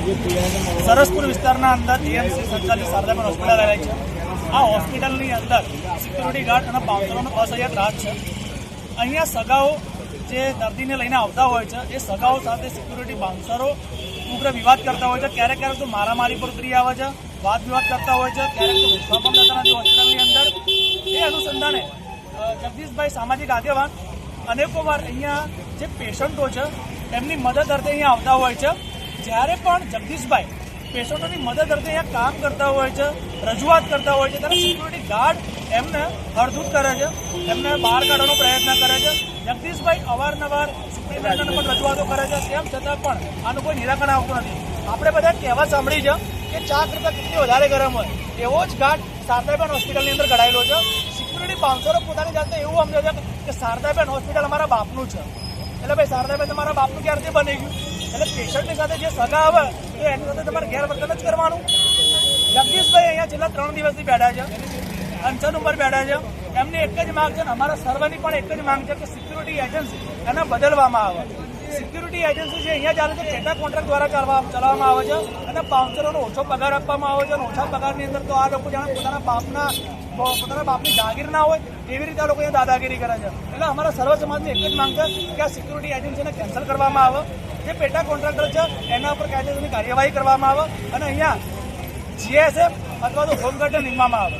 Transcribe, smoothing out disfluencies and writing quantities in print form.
સરસપુર વિસ્તારના અંદર જીએમસી સંચાલિત શારદાબેન હોસ્પિટલ આવેલી છે। આ હોસ્પિટલની અંદર સિક્યુરિટી ગાર્ડ અને બાઉન્સરોનો અસહ્ય ત્રાસ છે। અહીંયા સગાઓ જે દર્દીને લઈને આવતા હોય છે એ સગાઓ સાથે સિક્યુરિટી બાઉન્સરો ઉગ્ર વિવાદ કરતા હોય છે। ક્યારેક ક્યારેક તો મારામારી પર ઉતરી આવે છે, વાદ વિવાદ કરતા હોય છે, ક્યારેક તો ગુસ્સા પણ થતા નથી હોસ્પિટલની અંદર। એ અનુસંધાને જગદીશભાઈ સામાજિક આગેવાન અનેકો વાર અહીંયા જે પેશન્ટો છે એમની મદદ અર્થે અહીંયા આવતા હોય છે। જ્યારે પણ જગદીશભાઈ પેશન્ટોની મદદ અર્થે અહીંયા કામ કરતા હોય છે, રજૂઆત કરતા હોય છે, ત્યારે સિક્યુરિટી ગાર્ડ એમને હળધૂત કરે છે, એમને બહાર કાઢવાનો પ્રયત્ન કરે છે। જગદીશભાઈ અવારનવાર સુપ્રિન્ટેન્ડન્ટને પણ રજૂઆતો કરે છે, તેમ છતાં પણ આનું કોઈ નિરાકરણ આવતું નથી। આપણે બધા કહેવા સાંભળી છે કે ચા કરતાં કેટલી વધારે ગરમ હોય, એવો જ ઘાટ શારદાબેન હોસ્પિટલની અંદર ઘડાયેલો છે। સિક્યુરિટી બાઉન્સરો પોતાની જાતે એવું સમજે છે કે શારદાબેન હોસ્પિટલ અમારા બાપનું છે, એટલે ભાઈ શારદાબેન તમારા બાપનું ક્યારથી બની ગયું? એટલે પેશન્ટની સાથે જે સગા આવે તો એની સાથે તમારે ગેરવર્તન જ કરવાનું। જગદીશભાઈ અહીંયા છેલ્લા 3 દિવસથી બેઠા છે, અનશન ઉપર બેઠા છે। એમની એક જ માંગ છે ને અમારા સર્વની પણ એક જ માંગ છે કે સિક્યુરિટી એજન્સી એને બદલવામાં આવે। સિક્યુરિટી એજન્સી જે અહીંયા ચાલે છે પેટા કોન્ટ્રાક્ટ દ્વારા ચલાવવામાં આવે છે અને બાઉન્સરોનો ઓછો પગાર આપવામાં આવે છે અને ઓછા પગારની અંદર તો આ લોકો જાણે પોતાના બાપની જાગીર ના હોય એવી રીતે આ લોકો અહીંયા દાદાગીરી કરે છે। એટલે અમારા સર્વ સમાજની એક જ માંગ છે કે આ સિક્યુરિટી એજન્સીને કેન્સલ કરવામાં આવે, જે પેટા કોન્ટ્રાક્ટર છે એના ઉપર કાયદેસરની કાર્યવાહી કરવામાં આવે અને અહીંયા જીએસએફ અથવા તો હોમગાર્ડને નીમવામાં આવે।